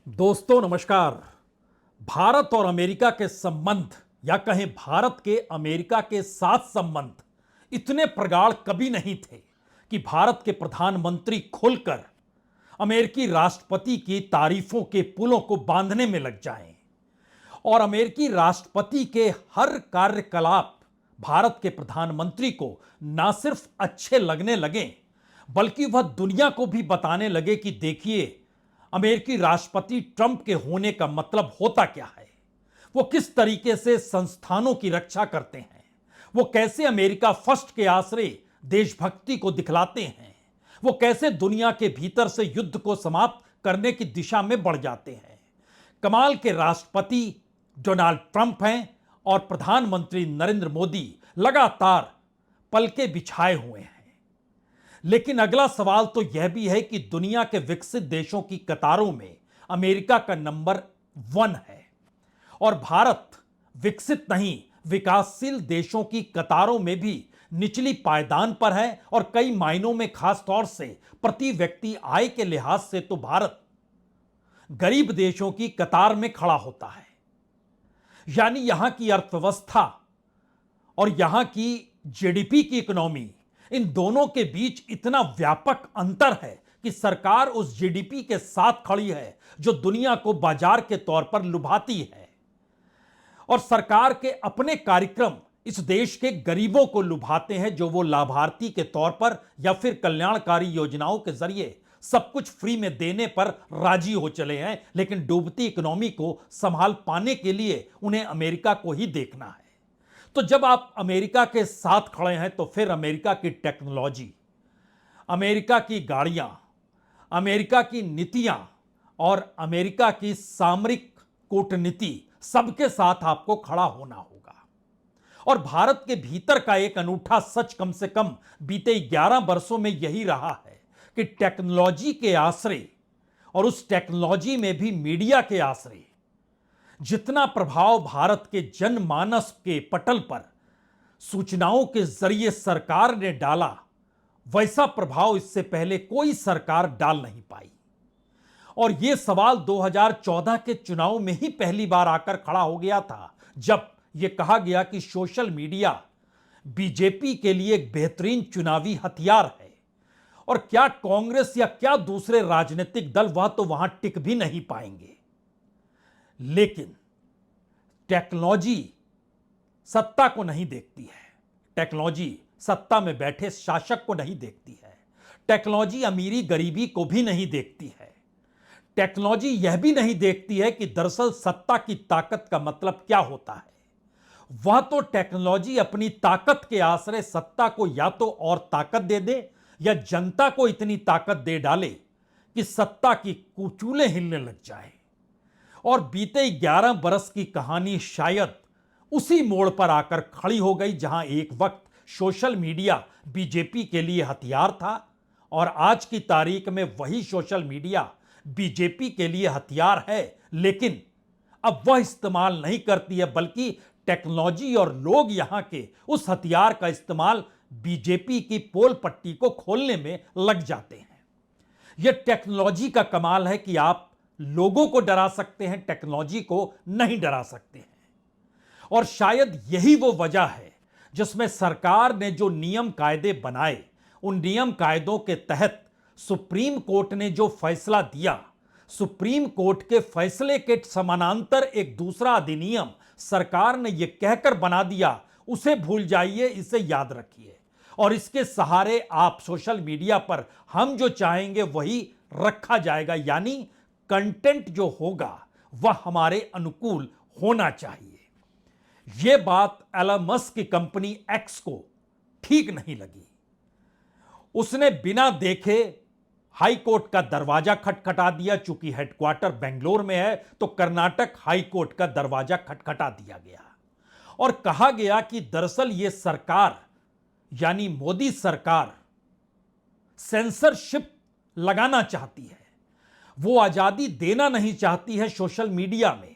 दोस्तों नमस्कार। भारत और अमेरिका के संबंध या कहें भारत के अमेरिका के साथ संबंध इतने प्रगाढ़ कभी नहीं थे कि भारत के प्रधानमंत्री खुलकर अमेरिकी राष्ट्रपति की तारीफों के पुलों को बांधने में लग जाएं और अमेरिकी राष्ट्रपति के हर कार्यकलाप भारत के प्रधानमंत्री को ना सिर्फ अच्छे लगने लगे बल्कि वह दुनिया को भी बताने लगे कि देखिए अमेरिकी राष्ट्रपति ट्रंप के होने का मतलब होता क्या है, वो किस तरीके से संस्थानों की रक्षा करते हैं, वो कैसे अमेरिका फर्स्ट के आसरे देशभक्ति को दिखलाते हैं, वो कैसे दुनिया के भीतर से युद्ध को समाप्त करने की दिशा में बढ़ जाते हैं। कमाल के राष्ट्रपति डोनाल्ड ट्रंप हैं और प्रधानमंत्री नरेंद्र मोदी लगातार पलके बिछाए हुए हैं। लेकिन अगला सवाल तो यह भी है कि दुनिया के विकसित देशों की कतारों में अमेरिका का नंबर 1 है और भारत विकसित नहीं विकासशील देशों की कतारों में भी निचली पायदान पर है और कई मायनों में खास तौर से प्रति व्यक्ति आय के लिहाज से तो भारत गरीब देशों की कतार में खड़ा होता है। यानी यहां की अर्थव्यवस्था और यहां की जीडीपी की इकोनॉमी, इन दोनों के बीच इतना व्यापक अंतर है कि सरकार उस जीडीपी के साथ खड़ी है जो दुनिया को बाजार के तौर पर लुभाती है और सरकार के अपने कार्यक्रम इस देश के गरीबों को लुभाते हैं जो वो लाभार्थी के तौर पर या फिर कल्याणकारी योजनाओं के जरिए सब कुछ फ्री में देने पर राजी हो चले हैं। लेकिन डूबती इकोनॉमी को संभाल पाने के लिए उन्हें अमेरिका को ही देखना है। तो जब आप अमेरिका के साथ खड़े हैं तो फिर अमेरिका की टेक्नोलॉजी, अमेरिका की गाड़ियां, अमेरिका की नीतियां और अमेरिका की सामरिक कूटनीति सबके साथ आपको खड़ा होना होगा। और भारत के भीतर का एक अनूठा सच कम से कम बीते 11 वर्षों में यही रहा है कि टेक्नोलॉजी के आश्रय और उस टेक्नोलॉजी में भी मीडिया के आश्रय जितना प्रभाव भारत के जनमानस के पटल पर सूचनाओं के जरिए सरकार ने डाला, वैसा प्रभाव इससे पहले कोई सरकार डाल नहीं पाई। और यह सवाल 2014 के चुनाव में ही पहली बार आकर खड़ा हो गया था जब यह कहा गया कि सोशल मीडिया बीजेपी के लिए एक बेहतरीन चुनावी हथियार है और क्या कांग्रेस या क्या दूसरे राजनीतिक दल वह तो वहां टिक भी नहीं पाएंगे। लेकिन टेक्नोलॉजी सत्ता को नहीं देखती है, टेक्नोलॉजी सत्ता में बैठे शासक को नहीं देखती है, टेक्नोलॉजी अमीरी गरीबी को भी नहीं देखती है, टेक्नोलॉजी यह भी नहीं देखती है कि दरअसल सत्ता की ताकत का मतलब क्या होता है। वह तो टेक्नोलॉजी अपनी ताकत के आश्रय सत्ता को या तो और ताकत दे दे या जनता को इतनी ताकत दे डाले कि सत्ता की कुचूले हिलने लग जाए। और बीते 11 बरस की कहानी शायद उसी मोड़ पर आकर खड़ी हो गई जहां एक वक्त सोशल मीडिया बीजेपी के लिए हथियार था और आज की तारीख में वही सोशल मीडिया बीजेपी के लिए हथियार है, लेकिन अब वह इस्तेमाल नहीं करती है बल्कि टेक्नोलॉजी और लोग यहां के उस हथियार का इस्तेमाल बीजेपी की पोल पट्टी को खोलने में लग जाते हैं। यह टेक्नोलॉजी का कमाल है कि आप लोगों को डरा सकते हैं, टेक्नोलॉजी को नहीं डरा सकते हैं। और शायद यही वो वजह है जिसमें सरकार ने जो नियम कायदे बनाए, उन नियम कायदों के तहत सुप्रीम कोर्ट ने जो फैसला दिया, सुप्रीम कोर्ट के फैसले के समानांतर एक दूसरा अधिनियम सरकार ने यह कहकर बना दिया, उसे भूल जाइए, इसे याद रखिए और इसके सहारे आप सोशल मीडिया पर हम जो चाहेंगे वही रखा जाएगा। यानी कंटेंट जो होगा वह हमारे अनुकूल होना चाहिए। यह बात एलन मस्क की कंपनी एक्स को ठीक नहीं लगी। उसने बिना देखे हाई कोर्ट का दरवाजा खटखटा दिया। चूंकि हेडक्वार्टर बेंगलोर में है तो कर्नाटक हाई कोर्ट का दरवाजा खटखटा दिया गया और कहा गया कि दरअसल यह सरकार यानी मोदी सरकार सेंसरशिप लगाना चाहती है। वो आजादी देना नहीं चाहती है सोशल मीडिया में।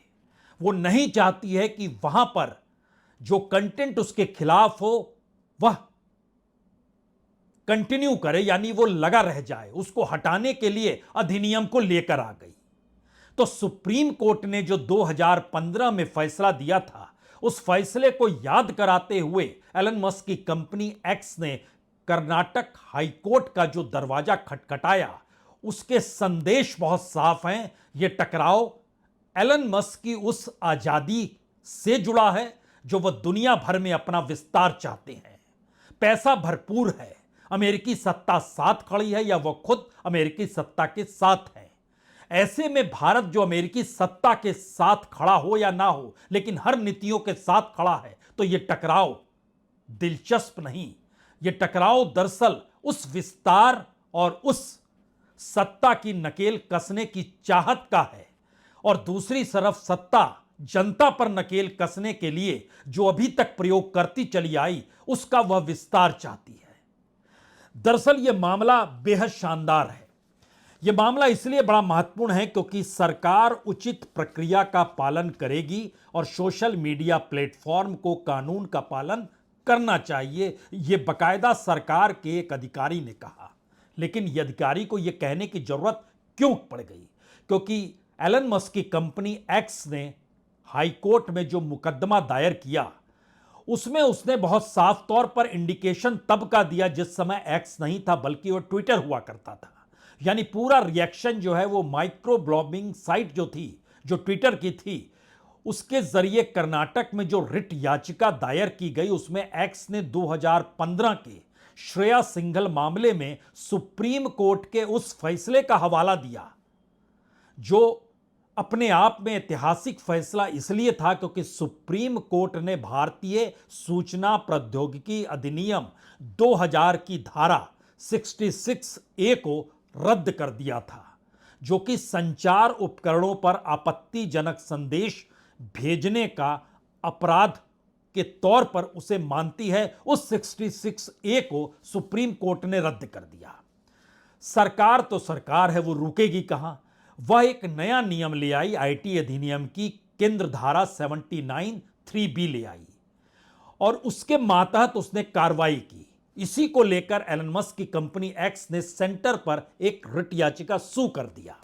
वो नहीं चाहती है कि वहां पर जो कंटेंट उसके खिलाफ हो वह कंटिन्यू करे, यानी वो लगा रह जाए। उसको हटाने के लिए अधिनियम को लेकर आ गई। तो सुप्रीम कोर्ट ने जो 2015 में फैसला दिया था, उस फैसले को याद कराते हुए एलन मस्क की कंपनी एक्स ने कर्नाटक हाईकोर्ट का जो दरवाजा खटखटाया, उसके संदेश बहुत साफ हैं। यह टकराव एलन मस्क की उस आजादी से जुड़ा है जो वह दुनिया भर में अपना विस्तार चाहते हैं। पैसा भरपूर है, अमेरिकी सत्ता साथ खड़ी है या वह खुद अमेरिकी सत्ता के साथ है। ऐसे में भारत जो अमेरिकी सत्ता के साथ खड़ा हो या ना हो, लेकिन हर नीतियों के साथ खड़ा है, तो यह टकराव दिलचस्प नहीं। यह टकराव दरअसल उस विस्तार और उस सत्ता की नकेल कसने की चाहत का है, और दूसरी तरफ सत्ता जनता पर नकेल कसने के लिए जो अभी तक प्रयोग करती चली आई, उसका वह विस्तार चाहती है। दरअसल यह मामला बेहद शानदार है। यह मामला इसलिए बड़ा महत्वपूर्ण है क्योंकि सरकार उचित प्रक्रिया का पालन करेगी और सोशल मीडिया प्लेटफॉर्म को कानून का पालन करना चाहिए, यह बाकायदा सरकार के एक अधिकारी ने कहा। लेकिन यह अधिकारी को यह कहने की जरूरत क्यों पड़ गई? क्योंकि एलन मस्क की कंपनी एक्स ने हाईकोर्ट में जो मुकदमा दायर किया, उसमें उसने बहुत साफ तौर पर इंडिकेशन तब का दिया जिस समय एक्स नहीं था, बल्कि वह ट्विटर हुआ करता था। यानी पूरा रिएक्शन जो है वो माइक्रो ब्लॉगिंग साइट जो थी, जो ट्विटर की थी, उसके जरिए कर्नाटक में जो रिट याचिका दायर की गई, उसमें एक्स ने 2015 के श्रेया सिंघल मामले में सुप्रीम कोर्ट के उस फैसले का हवाला दिया, जो अपने आप में ऐतिहासिक फैसला इसलिए था क्योंकि सुप्रीम कोर्ट ने भारतीय सूचना प्रौद्योगिकी अधिनियम 2000 की धारा 66A को रद्द कर दिया था, जो कि संचार उपकरणों पर आपत्तिजनक संदेश भेजने का अपराध के तौर पर उसे मानती है। उस 66A को सुप्रीम कोर्ट ने रद्द कर दिया। सरकार तो सरकार है, वो रुकेगी कहां? वह एक नया नियम ले आई, आईटी अधिनियम की केंद्र धारा 79(3)B ले आई और उसके मातहत उसने कार्रवाई की। इसी को लेकर एलन मस्क की कंपनी एक्स ने सेंटर पर एक रिट याचिका सू कर दिया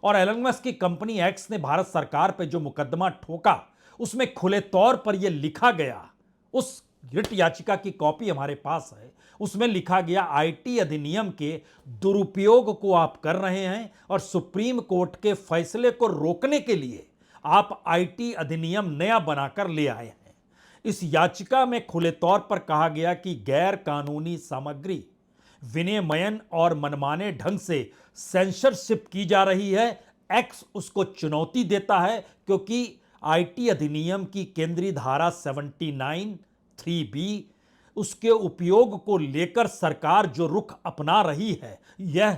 और एलन मस्क की कंपनी एक्स ने भारत सरकार पर जो मुकदमा ठोका, उसमें खुले तौर पर यह लिखा गया, उस रिट याचिका की कॉपी हमारे पास है, उसमें लिखा गया आईटी अधिनियम के दुरुपयोग को आप कर रहे हैं और सुप्रीम कोर्ट के फैसले को रोकने के लिए आप आईटी अधिनियम नया बनाकर ले आए हैं। इस याचिका में खुले तौर पर कहा गया कि गैर कानूनी सामग्री विनिमयन और मनमाने ढंग से सेंसरशिप की जा रही है। एक्स उसको चुनौती देता है क्योंकि आईटी अधिनियम की केंद्रीय धारा 79(3)B उसके उपयोग को लेकर सरकार जो रुख अपना रही है, यह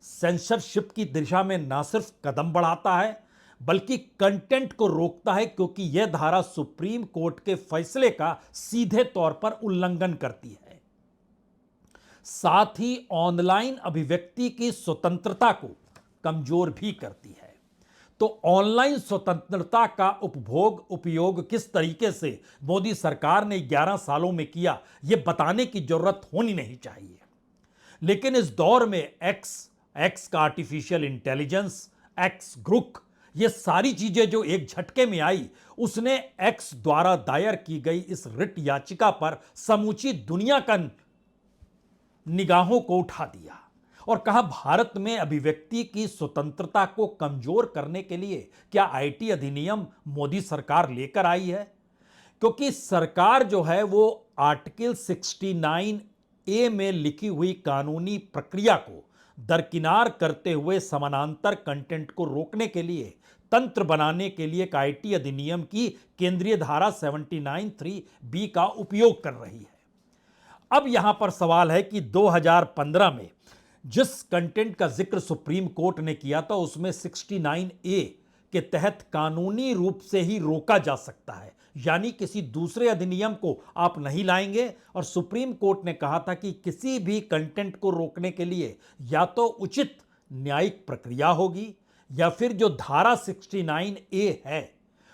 सेंसरशिप की दिशा में न सिर्फ कदम बढ़ाता है बल्कि कंटेंट को रोकता है, क्योंकि यह धारा सुप्रीम कोर्ट के फैसले का सीधे तौर पर उल्लंघन करती है। साथ ही ऑनलाइन अभिव्यक्ति की स्वतंत्रता को कमजोर भी करती है। तो ऑनलाइन स्वतंत्रता का उपयोग किस तरीके से मोदी सरकार ने 11 सालों में किया, यह बताने की जरूरत होनी नहीं चाहिए। लेकिन इस दौर में एक्स का आर्टिफिशियल इंटेलिजेंस, एक्स ग्रुप, ये सारी चीजें जो एक झटके में आई, उसने एक्स द्वारा दायर की गई इस रिट याचिका पर समूची दुनिया का निगाहों को उठा दिया और कहा भारत में अभिव्यक्ति की स्वतंत्रता को कमजोर करने के लिए क्या आईटी अधिनियम मोदी सरकार लेकर आई है? क्योंकि सरकार जो है वो आर्टिकल 69A में लिखी हुई कानूनी प्रक्रिया को दरकिनार करते हुए समानांतर कंटेंट को रोकने के लिए, तंत्र बनाने के लिए एक आईटी अधिनियम की केंद्रीय धारा 79(3)B का उपयोग कर रही है। अब यहां पर सवाल है कि 2015 में जिस कंटेंट का जिक्र सुप्रीम कोर्ट ने किया था, उसमें 69A के तहत कानूनी रूप से ही रोका जा सकता है, यानी किसी दूसरे अधिनियम को आप नहीं लाएंगे। और सुप्रीम कोर्ट ने कहा था कि किसी भी कंटेंट को रोकने के लिए या तो उचित न्यायिक प्रक्रिया होगी या फिर जो धारा 69A है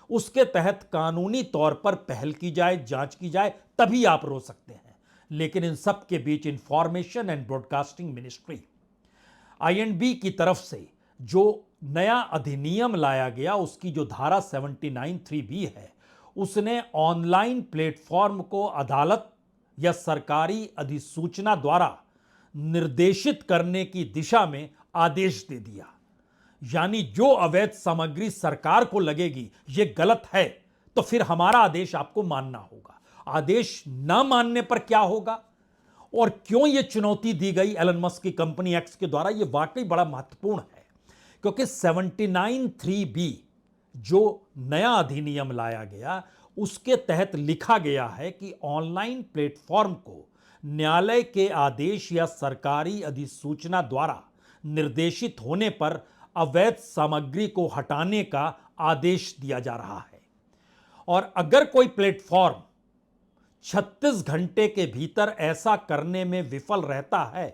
उसके तहत कानूनी तौर पर पहल की जाए, जांच की जाए, तभी आप रोक सकते हैं। लेकिन इन सब के बीच information and broadcasting ministry INB की तरफ से जो नया अधिनियम लाया गया उसकी जो धारा 79(3)(b है, उसने ऑनलाइन प्लेटफॉर्म को अदालत या सरकारी अधिसूचना द्वारा निर्देशित करने की दिशा में आदेश दे दिया। यानी जो अवैध सामग्री सरकार को लगेगी यह गलत है, तो फिर हमारा आदेश आपको मानना होगा। आदेश ना मानने पर क्या होगा और क्यों यह चुनौती दी गई एलन मस्क की कंपनी एक्स के द्वारा, यह वाकई बड़ा महत्वपूर्ण है। क्योंकि 79(3)(b जो नया अधिनियम लाया गया उसके तहत लिखा गया है कि ऑनलाइन प्लेटफॉर्म को न्यायालय के आदेश या सरकारी अधिसूचना द्वारा निर्देशित होने पर अवैध सामग्री को हटाने का आदेश दिया जा रहा है। और अगर कोई प्लेटफॉर्म 36 घंटे के भीतर ऐसा करने में विफल रहता है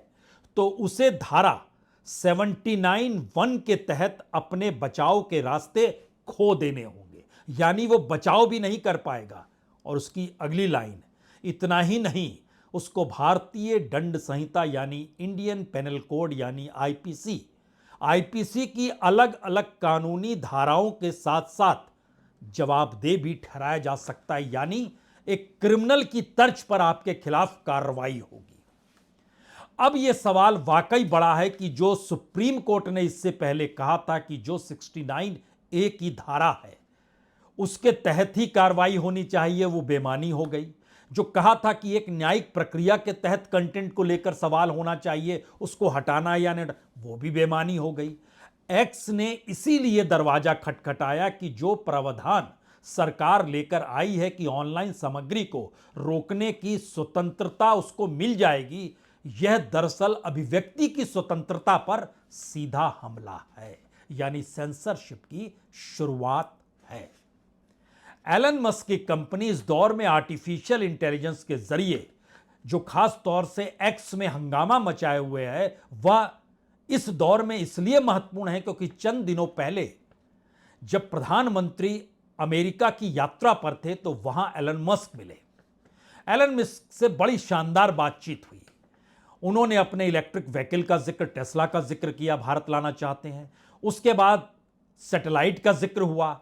तो उसे धारा 79(1) के तहत अपने बचाव के रास्ते खो देने होंगे। यानी वो बचाव भी नहीं कर पाएगा। और उसकी अगली लाइन, इतना ही नहीं, उसको भारतीय दंड संहिता यानी इंडियन पेनल कोड यानी आईपीसी की अलग अलग कानूनी धाराओं के साथ साथ जवाबदेह भी ठहराया जा सकता है। यानी एक क्रिमिनल की तर्ज पर आपके खिलाफ कार्रवाई होगी। अब यह सवाल वाकई बड़ा है कि जो सुप्रीम कोर्ट ने इससे पहले कहा था कि जो 69(a) की धारा है उसके तहत ही कार्रवाई होनी चाहिए, वो बेमानी हो गई। जो कहा था कि एक न्यायिक प्रक्रिया के तहत कंटेंट को लेकर सवाल होना चाहिए, उसको हटाना या नहीं, वो भी बेमानी हो गई। एक्स ने इसीलिए दरवाजा खटखटाया कि जो प्रावधान सरकार लेकर आई है कि ऑनलाइन सामग्री को रोकने की स्वतंत्रता उसको मिल जाएगी, यह दरअसल अभिव्यक्ति की स्वतंत्रता पर सीधा हमला है, यानी सेंसरशिप की शुरुआत है। एलन मस्क की कंपनी इस दौर में आर्टिफिशियल इंटेलिजेंस के जरिए जो खास तौर से एक्स में हंगामा मचाए हुए है, वह इस दौर में इसलिए महत्वपूर्ण है क्योंकि चंद दिनों पहले जब प्रधानमंत्री अमेरिका की यात्रा पर थे तो वहां एलन मस्क मिले। एलन मस्क से बड़ी शानदार बातचीत हुई। उन्होंने अपने इलेक्ट्रिक व्हीकल का जिक्र, टेस्ला का जिक्र किया, भारत लाना चाहते हैं। उसके बाद सैटेलाइट का जिक्र हुआ,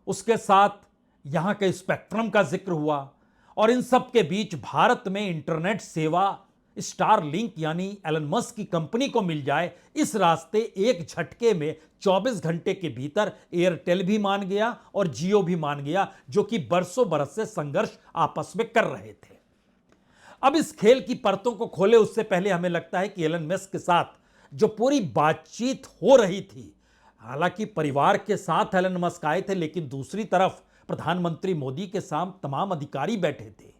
उसके साथ यहां के स्पेक्ट्रम का जिक्र हुआ और इन सब के बीच भारत में इंटरनेट सेवा स्टारलिंक यानी एलन मस्क की कंपनी को मिल जाए, इस रास्ते एक झटके में 24 घंटे के भीतर एयरटेल भी मान गया और जियो भी मान गया, जो कि बरसों बरस से संघर्ष आपस में कर रहे थे। अब इस खेल की परतों को खोले उससे पहले हमें लगता है कि एलन मस्क के साथ जो पूरी बातचीत हो रही थी, हालांकि परिवार के साथ एलन मस्क आए थे, लेकिन दूसरी तरफ प्रधानमंत्री मोदी के साथ तमाम अधिकारी बैठे थे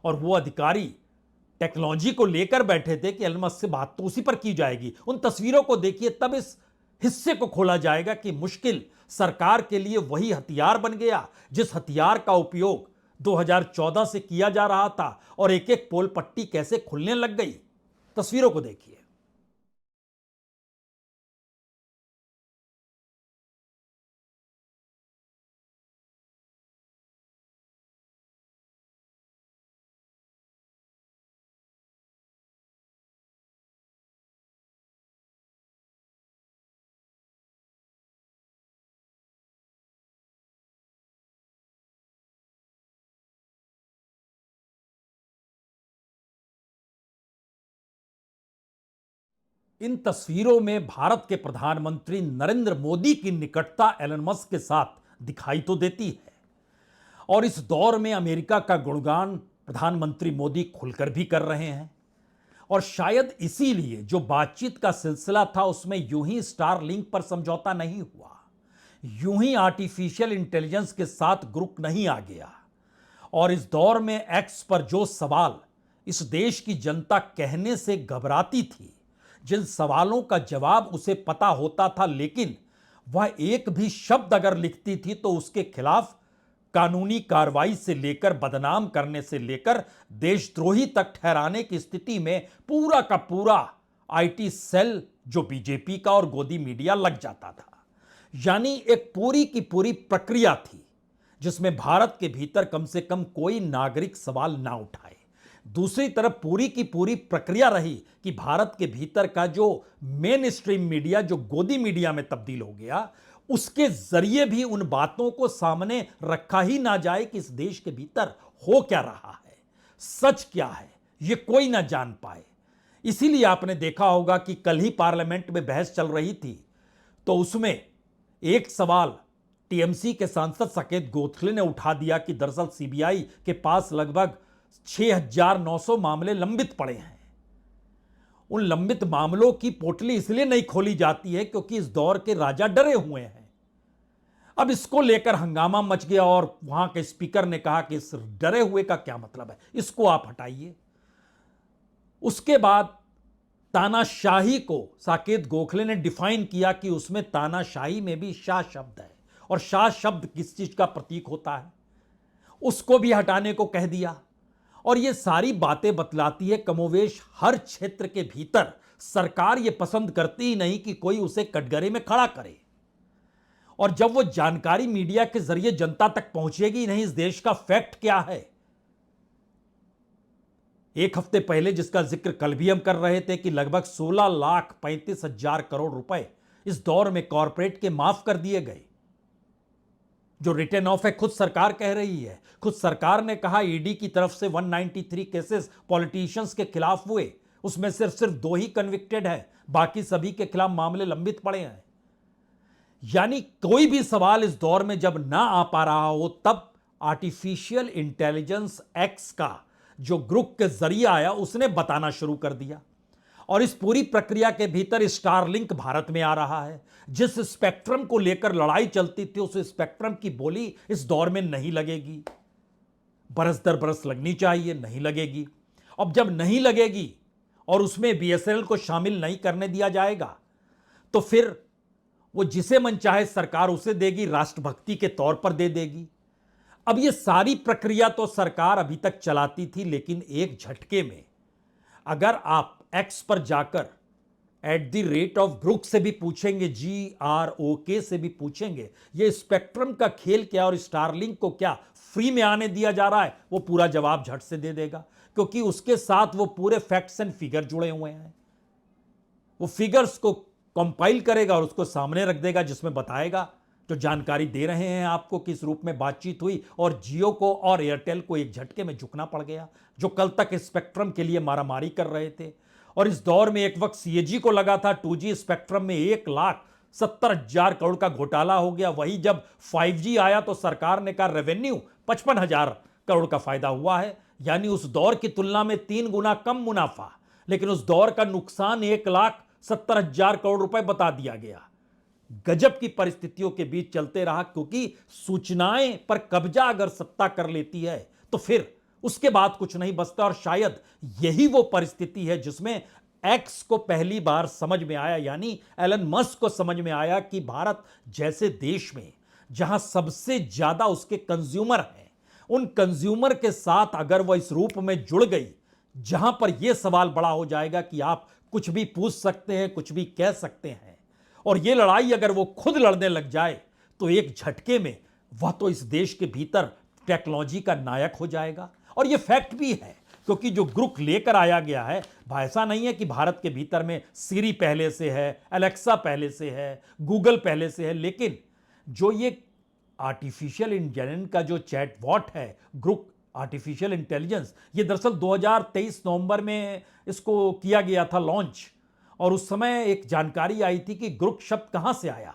और वो अधिकारी टेक्नोलॉजी को लेकर बैठे थे कि एलन मस्क से बात तो उसी पर की जाएगी। उन तस्वीरों को देखिए, तब इस हिस्से को खोला जाएगा कि मुश्किल सरकार के लिए वही हथियार बन गया जिस हथियार का उपयोग 2014 से किया जा रहा था और एक एक पोल पट्टी कैसे खुलने लग गई। तस्वीरों को देखिए। इन तस्वीरों में भारत के प्रधानमंत्री नरेंद्र मोदी की निकटता एलन मस्क के साथ दिखाई तो देती है और इस दौर में अमेरिका का गुणगान प्रधानमंत्री मोदी खुलकर भी कर रहे हैं। और शायद इसीलिए जो बातचीत का सिलसिला था उसमें यूं ही स्टारलिंक पर समझौता नहीं हुआ, यूं ही आर्टिफिशियल इंटेलिजेंस के साथ ग्रुप नहीं आ गया। और इस दौर में एक्स पर जो सवाल इस देश की जनता कहने से घबराती थी, जिन सवालों का जवाब उसे पता होता था लेकिन वह एक भी शब्द अगर लिखती थी तो उसके खिलाफ कानूनी कार्रवाई से लेकर बदनाम करने से लेकर देशद्रोही तक ठहराने की स्थिति में पूरा का पूरा आईटी सेल जो बीजेपी का और गोदी मीडिया लग जाता था। यानी एक पूरी की पूरी प्रक्रिया थी जिसमें भारत के भीतर कम से कम कोई नागरिक सवाल ना उठाए। दूसरी तरफ पूरी की पूरी प्रक्रिया रही कि भारत के भीतर का जो मेन स्ट्रीम मीडिया, जो गोदी मीडिया में तब्दील हो गया, उसके जरिए भी उन बातों को सामने रखा ही ना जाए कि इस देश के भीतर हो क्या रहा है, सच क्या है, यह कोई ना जान पाए। इसीलिए आपने देखा होगा कि कल ही पार्लियामेंट में बहस चल रही थी, तो उसमें एक सवाल टीएमसी के सांसद साकेत गोखले ने उठा दिया कि दरअसल सीबीआई के पास लगभग 6,900 मामले लंबित पड़े हैं। उन लंबित मामलों की पोटली इसलिए नहीं खोली जाती है क्योंकि इस दौर के राजा डरे हुए हैं। अब इसको लेकर हंगामा मच गया और वहां के स्पीकर ने कहा कि इस डरे हुए का क्या मतलब है, इसको आप हटाइए। उसके बाद तानाशाही को साकेत गोखले ने डिफाइन किया कि उसमें तानाशाही में भी शाह शब्द है, और शाह शब्द किस चीज का प्रतीक होता है, उसको भी हटाने को कह दिया। और ये सारी बातें बतलाती है कमोवेश हर क्षेत्र के भीतर सरकार ये पसंद करती ही नहीं कि कोई उसे कटघरे में खड़ा करे, और जब वो जानकारी मीडिया के जरिए जनता तक पहुंचेगी नहीं, इस देश का फैक्ट क्या है। एक हफ्ते पहले जिसका जिक्र कल भी हम कर रहे थे कि लगभग 16,35,000 करोड़ रुपए इस दौर में कॉरपोरेट के माफ कर दिए गए। जो रिटर्न ऑफ है खुद सरकार कह रही है, खुद सरकार ने कहा ईडी की तरफ से 193 केसेस पॉलिटिशियंस के खिलाफ हुए, उसमें सिर्फ 2 ही कन्विक्टेड है, बाकी सभी के खिलाफ मामले लंबित पड़े हैं। यानी कोई भी सवाल इस दौर में जब ना आ पा रहा हो, तब आर्टिफिशियल इंटेलिजेंस एक्स का जो ग्रुप के जरिए आया उसने बताना शुरू कर दिया। और इस पूरी प्रक्रिया के भीतर स्टारलिंक भारत में आ रहा है। जिस स्पेक्ट्रम को लेकर लड़ाई चलती थी, उस स्पेक्ट्रम की बोली इस दौर में नहीं लगेगी, बरस दर बरस लगनी चाहिए, नहीं लगेगी। अब जब नहीं लगेगी और उसमें बीएसएनएल को शामिल नहीं करने दिया जाएगा, तो फिर वो जिसे मन चाहे सरकार उसे देगी, राष्ट्रभक्ति के तौर पर दे देगी। अब ये सारी प्रक्रिया तो सरकार अभी तक चलाती थी, लेकिन एक झटके में अगर आप एक्स पर जाकर @ROK से भी पूछेंगे, GROK से भी पूछेंगे, ये स्पेक्ट्रम का खेल क्या और स्टारलिंक को क्या फ्री में आने दिया जा रहा है, वो पूरा जवाब झट से दे देगा, क्योंकि उसके साथ वो पूरे फैक्ट्स एंड फिगर जुड़े हुए हैं। वो फिगर्स को कंपाइल करेगा और उसको सामने रख देगा, जिसमें बताएगा जो जानकारी दे रहे हैं आपको किस रूप में बातचीत हुई, और जियो को और एयरटेल को एक झटके में झुकना पड़ गया, जो कल तक स्पेक्ट्रम के लिए मारामारी कर रहे थे। और इस दौर में एक वक्त सीएजी को लगा था 2G स्पेक्ट्रम में 1,70,000 करोड़ का घोटाला हो गया। वही जब 5G आया तो सरकार ने कहा रेवेन्यू 55,000 करोड़ का फायदा हुआ है, यानी उस दौर की तुलना में 3 गुना कम मुनाफा, लेकिन उस दौर का नुकसान 1,70,000 करोड़ रुपए बता दिया गया। गजब की परिस्थितियों के बीच चलते रहा, क्योंकि सूचनाएं पर कब्जा अगर सत्ता कर लेती है तो फिर उसके बाद कुछ नहीं बचता। और शायद यही वो परिस्थिति है जिसमें एक्स को पहली बार समझ में आया, यानी एलन मस्क को समझ में आया कि भारत जैसे देश में जहां सबसे ज्यादा उसके कंज्यूमर हैं, उन कंज्यूमर के साथ अगर वह इस रूप में जुड़ गई, जहां पर यह सवाल बड़ा हो जाएगा कि आप कुछ भी पूछ सकते हैं, कुछ भी कह सकते हैं, और यह लड़ाई अगर वो खुद लड़ने लग जाए, तो एक झटके में वह तो इस देश के भीतर टेक्नोलॉजी का नायक हो जाएगा। और यह फैक्ट भी है, क्योंकि जो ग्रुप लेकर आया गया है, ऐसा नहीं है कि भारत के भीतर में सीरी पहले से है, एलेक्सा पहले से है, गूगल पहले से है, लेकिन जो ये आर्टिफिशियल इंटेलिजेंस का जो चैटबॉट है, ग्रुप आर्टिफिशियल इंटेलिजेंस, ये दरअसल 2023 नवंबर में इसको किया गया था लॉन्च। और उस समय एक जानकारी आई थी कि ग्रुप शब्द कहां से आया।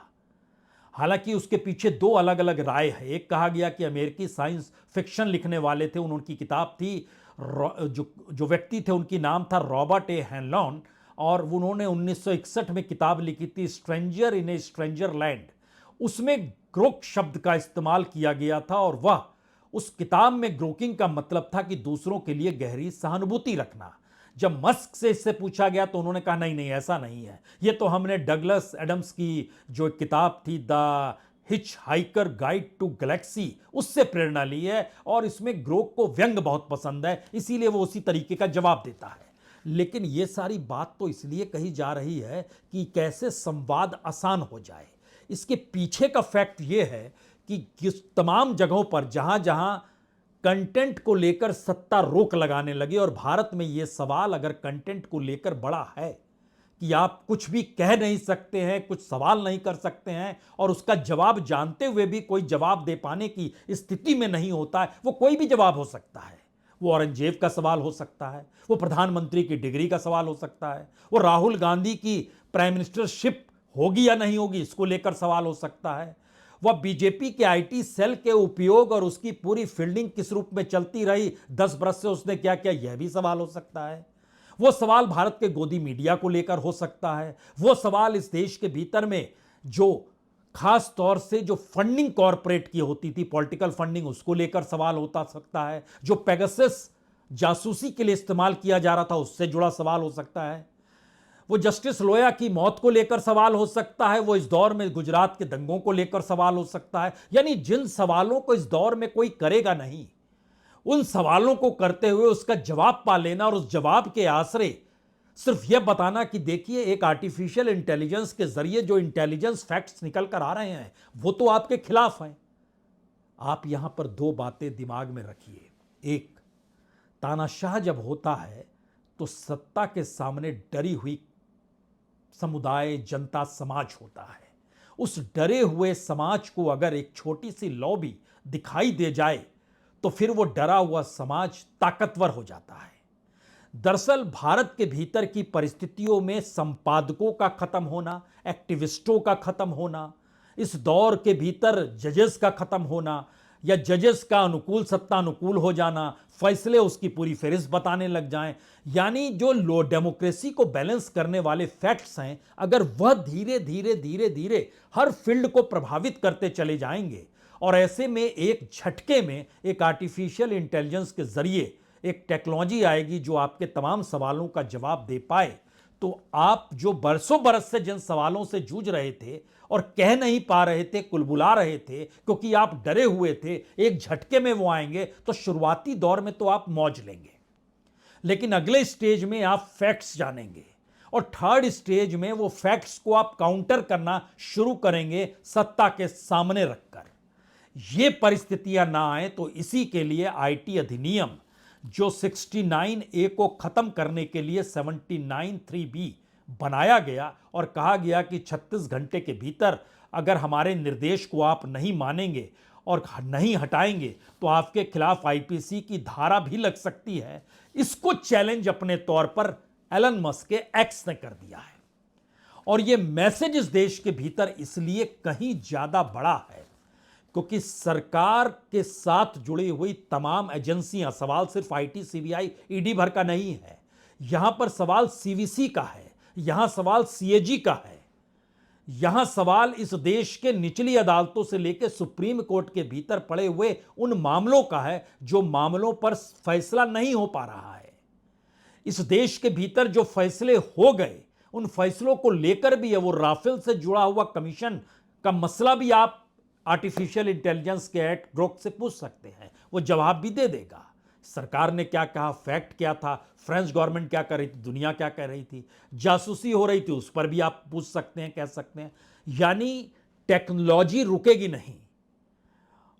हालांकि उसके पीछे 2 अलग अलग राय है। एक कहा गया कि अमेरिकी साइंस फिक्शन लिखने वाले थे, उनकी किताब थी, जो व्यक्ति थे उनकी नाम था रॉबर्ट ए हैनलॉन, और उन्होंने 1961 में किताब लिखी थी stranger in A stranger land. उसमें ग्रोक शब्द का इस्तेमाल किया गया था, और वह उस किताब में ग्रोकिंग का मतलब था कि दूसरों के लिए गहरी सहानुभूति रखना। जब मस्क से इससे पूछा गया तो उन्होंने कहा नहीं नहीं, ऐसा नहीं है, ये तो हमने डगलस एडम्स की जो किताब थी the hitchhiker guide to galaxy, उससे प्रेरणा ली है, और इसमें ग्रोक को व्यंग बहुत पसंद है, इसीलिए वो उसी तरीके का जवाब देता है। लेकिन ये सारी बात तो इसलिए कही जा रही है कि कैसे संवाद आसान हो जाए। इसके पीछे का फैक्ट ये है कि तमाम जगहों पर जहां जहां कंटेंट को लेकर सत्ता रोक लगाने लगी। और भारत में यह सवाल अगर कंटेंट को लेकर बड़ा है कि आप कुछ भी कह नहीं सकते हैं, कुछ सवाल नहीं कर सकते हैं, और उसका जवाब जानते हुए भी कोई जवाब दे पाने की स्थिति में नहीं होता है, वो कोई भी जवाब हो सकता है। वो औरंगजेब का सवाल हो सकता है, वो प्रधानमंत्री की डिग्री का सवाल हो सकता है, वो राहुल गांधी की प्राइम मिनिस्टरशिप होगी या नहीं होगी इसको लेकर सवाल हो सकता है, वह बीजेपी के आईटी सेल के उपयोग और उसकी पूरी फील्डिंग किस रूप में चलती रही, 10 बरस से उसने क्या किया, यह भी सवाल हो सकता है। वो सवाल भारत के गोदी मीडिया को लेकर हो सकता है। वो सवाल इस देश के भीतर में जो खास तौर से जो फंडिंग कॉरपोरेट की होती थी, पॉलिटिकल फंडिंग, उसको लेकर सवाल होता सकता है। जो पेगासस जासूसी के लिए इस्तेमाल किया जा रहा था उससे जुड़ा सवाल हो सकता है। वो जस्टिस लोया की मौत को लेकर सवाल हो सकता है। वो इस दौर में गुजरात के दंगों को लेकर सवाल हो सकता है। यानी जिन सवालों को इस दौर में कोई करेगा नहीं, उन सवालों को करते हुए उसका जवाब पा लेना और उस जवाब के आसरे सिर्फ यह बताना कि देखिए एक आर्टिफिशियल इंटेलिजेंस के जरिए जो इंटेलिजेंस फैक्ट्स निकल कर आ रहे हैं वो तो आपके खिलाफ हैं। आप यहां पर दो बातें दिमाग में रखिए। एक, तानाशाह जब होता है तो सत्ता के सामने डरी हुई समुदाय, जनता, समाज होता है। उस डरे हुए समाज को अगर एक छोटी सी लॉबी दिखाई दे जाए तो फिर वो डरा हुआ समाज ताकतवर हो जाता है। दरअसल भारत के भीतर की परिस्थितियों में संपादकों का खत्म होना, एक्टिविस्टों का खत्म होना, इस दौर के भीतर जजेस का खत्म होना या जजेस का अनुकूल सत्ता अनुकूल हो जाना, फैसले उसकी पूरी फहरिस्त बताने लग जाएं, यानी जो लो डेमोक्रेसी को बैलेंस करने वाले फैक्ट्स हैं, अगर वह धीरे धीरे धीरे धीरे हर फील्ड को प्रभावित करते चले जाएंगे और ऐसे में एक झटके में एक आर्टिफिशियल इंटेलिजेंस के जरिए एक टेक्नोलॉजी आएगी जो आपके तमाम सवालों का जवाब दे पाए, तो आप जो बरसों बरस से जिन सवालों से जूझ रहे थे और कह नहीं पा रहे थे, कुलबुला रहे थे क्योंकि आप डरे हुए थे, एक झटके में वो आएंगे तो शुरुआती दौर में तो आप मौज लेंगे, लेकिन अगले स्टेज में आप फैक्ट्स जानेंगे और थर्ड स्टेज में वो फैक्ट्स को आप काउंटर करना शुरू करेंगे सत्ता के सामने रखकर। ये परिस्थितियां ना आए तो इसी के लिए आईटी अधिनियम जो 69A को खत्म करने के लिए 79(3)B बनाया गया और कहा गया कि 36 घंटे के भीतर अगर हमारे निर्देश को आप नहीं मानेंगे और नहीं हटाएंगे तो आपके खिलाफ आईपीसी की धारा भी लग सकती है। इसको चैलेंज अपने तौर पर एलन मस्क के एक्स ने कर दिया है और यह मैसेज इस देश के भीतर इसलिए कहीं ज्यादा बड़ा है क्योंकि सरकार के साथ जुड़ी हुई तमाम एजेंसियां, सवाल सिर्फ आईटी, सीबीआई, ईडी भर का नहीं है, यहां पर सवाल सीवीसी का है, यहां सवाल सीएजी का है, यहां सवाल इस देश के निचली अदालतों से लेकर सुप्रीम कोर्ट के भीतर पड़े हुए उन मामलों का है जो मामलों पर फैसला नहीं हो पा रहा है। इस देश के भीतर जो फैसले हो गए उन फैसलों को लेकर भी है। वो राफेल से जुड़ा हुआ कमीशन का मसला भी आप आर्टिफिशियल इंटेलिजेंस के एक्ट ग्रोक से पूछ सकते हैं, वो जवाब भी दे देगा। सरकार ने क्या कहा, फैक्ट क्या था, फ्रेंच गवर्नमेंट क्या कर रही थी, दुनिया क्या कह रही थी, जासूसी हो रही थी, उस पर भी आप पूछ सकते हैं, कह सकते हैं। यानी टेक्नोलॉजी रुकेगी नहीं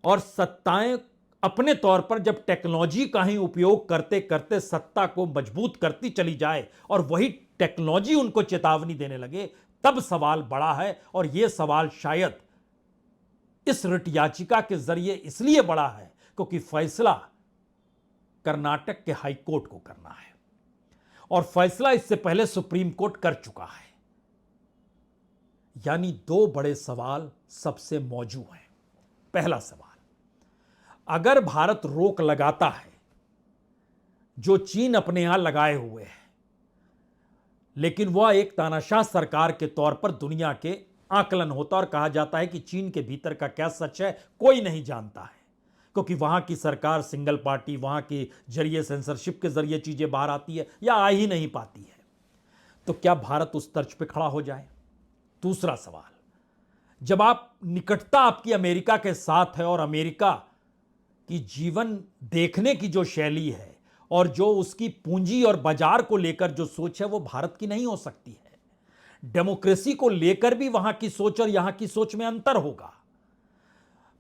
और सत्ताएं अपने तौर पर जब टेक्नोलॉजी का ही उपयोग करते करते सत्ता को मजबूत करती चली जाए और वही टेक्नोलॉजी उनको चेतावनी देने लगे, तब सवाल बड़ा है। और यह सवाल शायद इस रिट याचिका के जरिए इसलिए बड़ा है क्योंकि फैसला कर्नाटक के हाई कोर्ट को करना है और फैसला इससे पहले सुप्रीम कोर्ट कर चुका है। यानी दो बड़े सवाल सबसे मौजूद हैं। पहला सवाल, अगर भारत रोक लगाता है जो चीन अपने यहां लगाए हुए है, लेकिन वह एक तानाशाह सरकार के तौर पर दुनिया के आकलन होता और कहा जाता है कि चीन के भीतर का क्या सच है कोई नहीं जानता है क्योंकि वहां की सरकार सिंगल पार्टी, वहां के जरिए सेंसरशिप के जरिए चीजें बाहर आती है या आ ही नहीं पाती है। तो क्या भारत उस तर्ज पे खड़ा हो जाए? दूसरा सवाल, जब आप निकटता आपकी अमेरिका के साथ है और अमेरिका की जीवन देखने की जो शैली है और जो उसकी पूंजी और बाजार को लेकर जो सोच है वो भारत की नहीं हो सकती है। डेमोक्रेसी को लेकर भी वहां की सोच और यहां की सोच में अंतर होगा।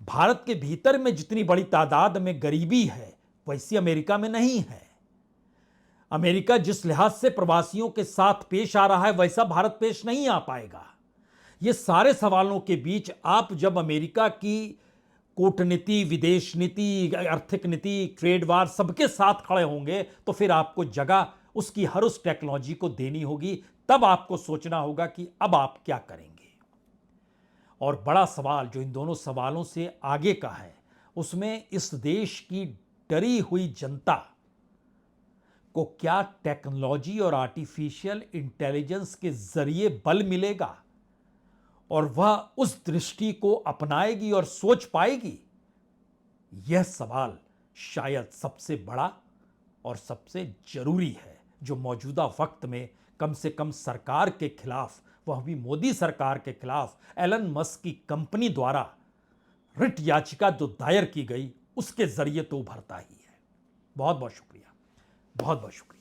भारत के भीतर में जितनी बड़ी तादाद में गरीबी है वैसी अमेरिका में नहीं है। अमेरिका जिस लिहाज से प्रवासियों के साथ पेश आ रहा है वैसा भारत पेश नहीं आ पाएगा। ये सारे सवालों के बीच आप जब अमेरिका की कूटनीति, विदेश नीति, आर्थिक नीति, ट्रेड वार सबके साथ खड़े होंगे तो फिर आपको जगह उसकी हर उस टेक्नोलॉजी को देनी होगी। तब आपको सोचना होगा कि अब आप क्या करेंगे। और बड़ा सवाल जो इन दोनों सवालों से आगे का है उसमें इस देश की डरी हुई जनता को क्या टेक्नोलॉजी और आर्टिफिशियल इंटेलिजेंस के जरिए बल मिलेगा और वह उस दृष्टि को अपनाएगी और सोच पाएगी। यह सवाल शायद सबसे बड़ा और सबसे जरूरी है जो मौजूदा वक्त में कम से कम सरकार के खिलाफ, वह भी मोदी सरकार के खिलाफ एलन मस्क की कंपनी द्वारा रिट याचिका जो दायर की गई उसके जरिए तो उभरता ही है। बहुत बहुत शुक्रिया, बहुत बहुत शुक्रिया।